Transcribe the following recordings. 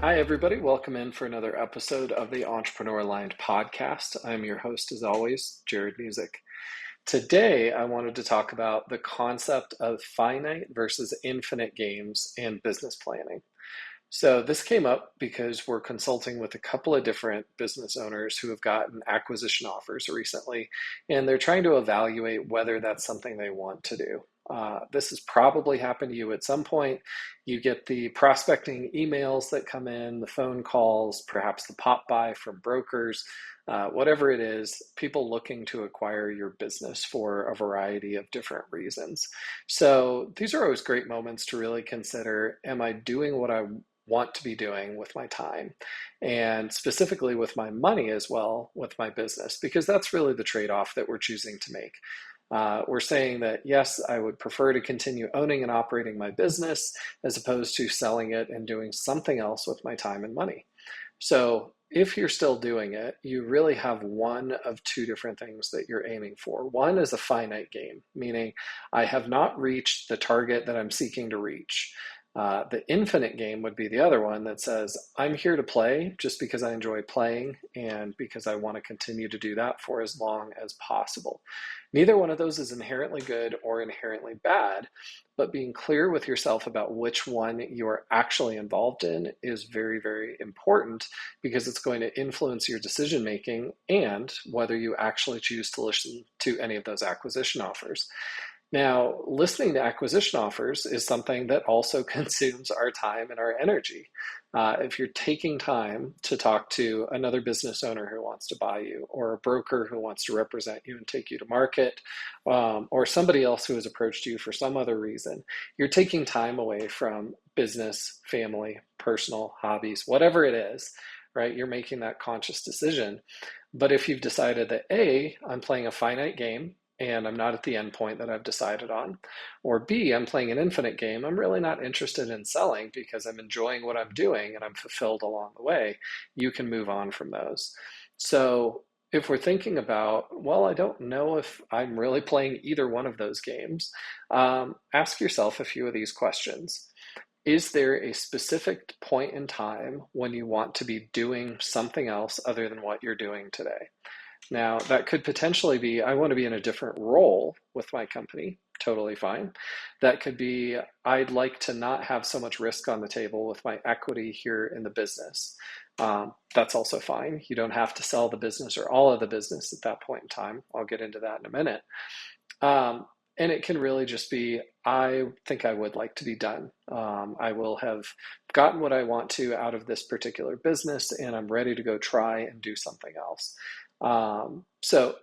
Hi, everybody. Welcome in for another episode of the Entrepreneur Aligned podcast. I'm your host, as always, Jarrod Musick. Today, I wanted to talk about the concept of finite versus infinite games and business planning. So, this came up because we're consulting with a couple of different business owners who have gotten acquisition offers recently, and they're trying to evaluate whether that's something they want to do. This has probably happened to you at some point. You get the prospecting emails that come in, the phone calls, perhaps the pop by from brokers, whatever it is, people looking to acquire your business for a variety of different reasons. So these are always great moments to really consider, am I doing what I want to be doing with my time, and specifically with my money as well with my business, because that's really the trade-off that we're choosing to make. We're saying that, yes, I would prefer to continue owning and operating my business as opposed to selling it and doing something else with my time and money. So if you're still doing it, you really have one of two different things that you're aiming for. One is a finite game, meaning I have not reached the target that I'm seeking to reach. The infinite game would be the other one that says, I'm here to play just because I enjoy playing and because I want to continue to do that for as long as possible. Neither one of those is inherently good or inherently bad, but being clear with yourself about which one you're actually involved in is very, very important, because it's going to influence your decision making and whether you actually choose to listen to any of those acquisition offers. Now, listening to acquisition offers is something that also consumes our time and our energy. If you're taking time to talk to another business owner who wants to buy you, or a broker who wants to represent you and take you to market, or somebody else who has approached you for some other reason, you're taking time away from business, family, personal, hobbies, whatever it is, right? You're making that conscious decision. But if you've decided that A, I'm playing a finite game, and I'm not at the endpoint that I've decided on, or B, I'm playing an infinite game, I'm really not interested in selling because I'm enjoying what I'm doing and I'm fulfilled along the way, you can move on from those. So if we're thinking about, well, I don't know if I'm really playing either one of those games, ask yourself a few of these questions. Is there a specific point in time when you want to be doing something else other than what you're doing today? Now, that could potentially be, I want to be in a different role with my company, totally fine. That could be, I'd like to not have so much risk on the table with my equity here in the business. That's also fine. You don't have to sell the business or all of the business at that point in time. I'll get into that in a minute. And it can really just be, I think I would like to be done. I will have gotten what I want to out of this particular business, and I'm ready to go try and do something else. So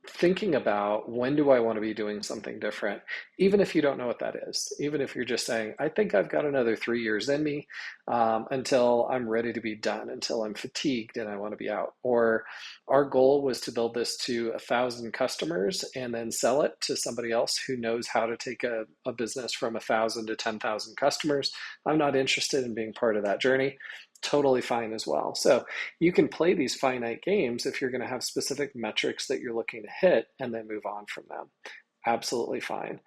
thinking about, when do I want to be doing something different, even if you don't know what that is, even if you're just saying, I think I've got another 3 years in me, until I'm ready to be done, until I'm fatigued and I want to be out. Or our goal was to build this to 1,000 customers and then sell it to somebody else who knows how to take a business from 1,000 to 10,000 customers. I'm not interested in being part of that journey. Totally fine as well. So you can play these finite games if you're going to have specific metrics that you're looking to hit and then move on from them. Absolutely fine.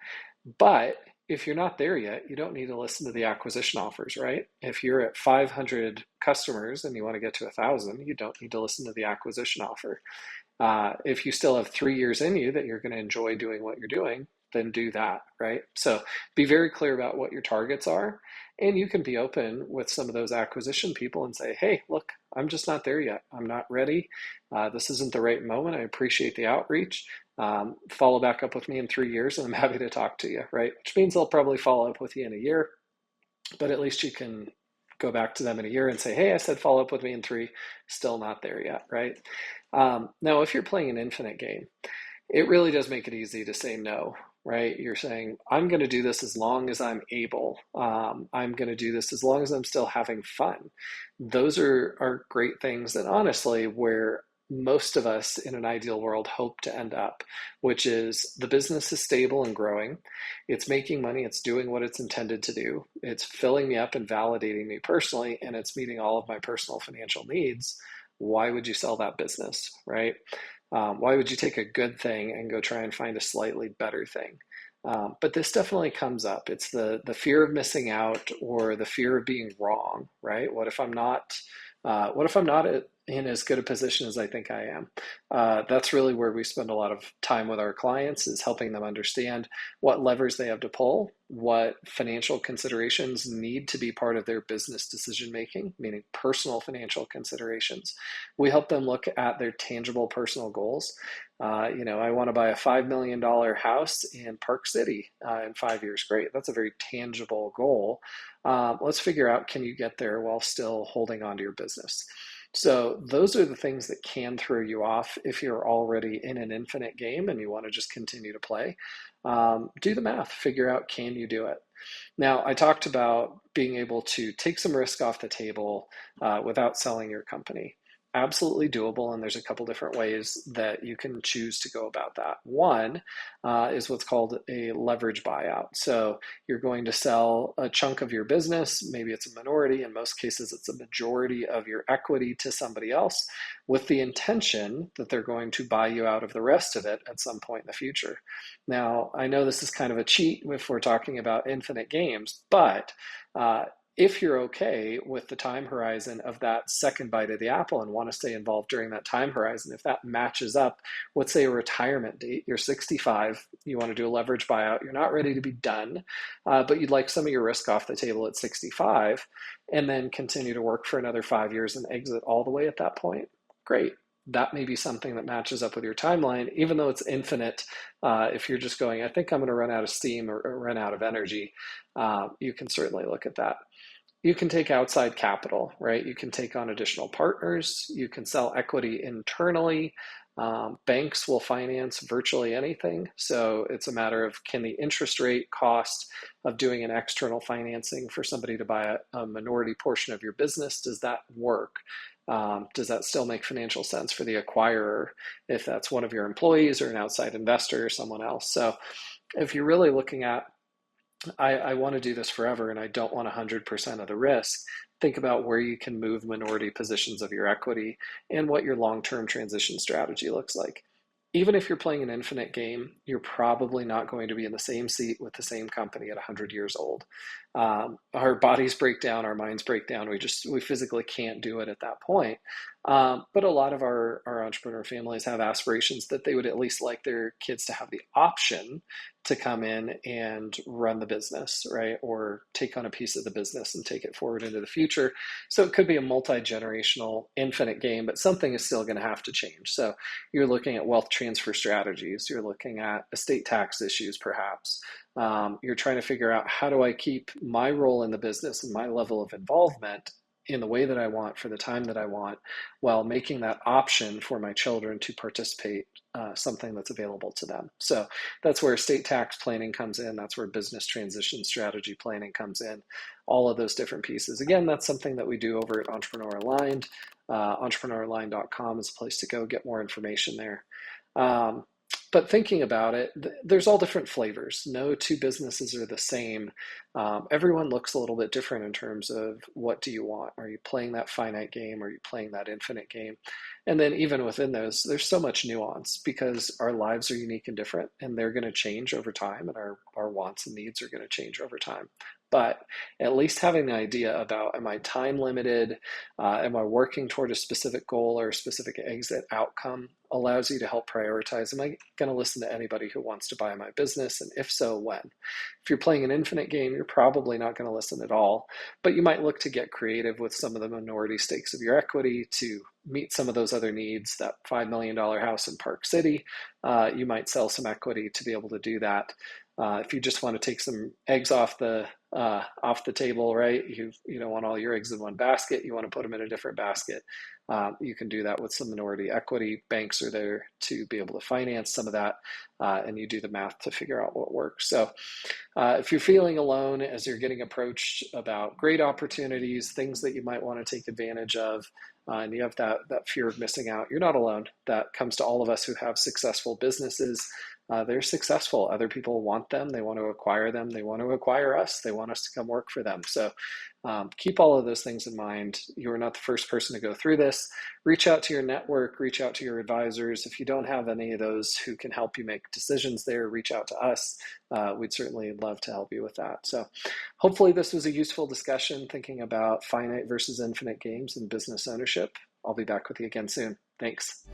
But if you're not there yet, you don't need to listen to the acquisition offers, right? If you're at 500 customers and you want to get to 1,000, you don't need to listen to the acquisition offer. If you still have 3 years in you that you're going to enjoy doing what you're doing, then do that, right? So be very clear about what your targets are. And you can be open with some of those acquisition people and say, hey, look, I'm just not there yet. I'm not ready. This isn't the right moment. I appreciate the outreach. Follow back up with me in 3 years and I'm happy to talk to you, right? Which means they'll probably follow up with you in a year, but at least you can go back to them in a year and say, hey, I said follow up with me in 3, still not there yet, right? Now, if you're playing an infinite game, it really does make it easy to say no, right? You're saying, I'm going to do this as long as I'm able. I'm going to do this as long as I'm still having fun. Those are great things. And honestly, where most of us in an ideal world hope to end up, which is the business is stable and growing. It's making money. It's doing what it's intended to do. It's filling me up and validating me personally, and it's meeting all of my personal financial needs. Why would you sell that business, right? Why would you take a good thing and go try and find a slightly better thing? But this definitely comes up. It's the fear of missing out or the fear of being wrong, right? What if I'm not in as good a position as I think I am? That's really where we spend a lot of time with our clients, is helping them understand what levers they have to pull, what financial considerations need to be part of their business decision making, meaning personal financial considerations. We help them look at their tangible personal goals. I want to buy a $5 million house in Park City in 5 years. Great. That's a very tangible goal. Let's figure out, can you get there while still holding on to your business? So those are the things that can throw you off if you're already in an infinite game and you want to just continue to play. Do the math, figure out, can you do it? Now, I talked about being able to take some risk off the table without selling your company. Absolutely doable, and there's a couple different ways that you can choose to go about that. One is what's called a leverage buyout. So you're going to sell a chunk of your business, maybe it's a minority, in most cases it's a majority of your equity, to somebody else, with the intention that they're going to buy you out of the rest of it at some point in the future. Now, I know this is kind of a cheat if we're talking about infinite games, but if you're okay with the time horizon of that second bite of the apple and want to stay involved during that time horizon, if that matches up with, say, a retirement date, you're 65, you want to do a leverage buyout, you're not ready to be done, but you'd like some of your risk off the table at 65, and then continue to work for another 5 years and exit all the way at that point, great. That may be something that matches up with your timeline, even though it's infinite. If you're just going, I think I'm going to run out of steam or run out of energy, you can certainly look at that. You can take outside capital, right? You can take on additional partners. You can sell equity internally. Banks will finance virtually anything. So it's a matter of, can the interest rate cost of doing an external financing for somebody to buy a minority portion of your business, does that work? Does that still make financial sense for the acquirer, if that's one of your employees or an outside investor or someone else? So if you're really looking at, I want to do this forever and I don't want 100% of the risk, think about where you can move minority positions of your equity and what your long-term transition strategy looks like. Even if you're playing an infinite game, you're probably not going to be in the same seat with the same company at 100 years old. Our bodies break down, our minds break down. We physically can't do it at that point. But a lot of our entrepreneur families have aspirations that they would at least like their kids to have the option to come in and run the business, right? Or take on a piece of the business and take it forward into the future. So it could be a multi-generational infinite game, but something is still going to have to change. So you're looking at wealth transfer strategies. You're looking at estate tax issues, perhaps. You're trying to figure out, how do I keep my role in the business and my level of involvement in the way that I want for the time that I want, while making that option for my children to participate, something that's available to them. So that's where estate tax planning comes in. That's where business transition strategy planning comes in. All of those different pieces. Again, that's something that we do over at Entrepreneur Aligned. EntrepreneurAligned.com is a place to go get more information there. But thinking about it, there's all different flavors. No two businesses are the same. Everyone looks a little bit different in terms of, what do you want? Are you playing that finite game? Are you playing that infinite game? And then even within those, there's so much nuance, because our lives are unique and different, and they're going to change over time, and our wants and needs are going to change over time. But at least having the idea about, am I time limited? Am I working toward a specific goal or a specific exit outcome, allows you to help prioritize. Am I going to listen to anybody who wants to buy my business? And if so, when? If you're playing an infinite game, you're probably not going to listen at all, but you might look to get creative with some of the minority stakes of your equity to meet some of those other needs. That $5 million house in Park City, you might sell some equity to be able to do that. If you just want to take some eggs off the table, right? You don't want all your eggs in one basket. You want to put them in a different basket. You can do that with some minority equity. Banks are there to be able to finance some of that, and you do the math to figure out what works. So if you're feeling alone as you're getting approached about great opportunities, things that you might want to take advantage of, and you have that fear of missing out, you're not alone. That comes to all of us who have successful businesses. they're successful. Other people want them. They want to acquire them. They want to acquire us. They want us to come work for them. So keep all of those things in mind. You are not the first person to go through this. Reach out to your network, reach out to your advisors. If you don't have any of those who can help you make decisions there, reach out to us. We'd certainly love to help you with that. So hopefully this was a useful discussion thinking about finite versus infinite games and business ownership. I'll be back with you again soon. Thanks.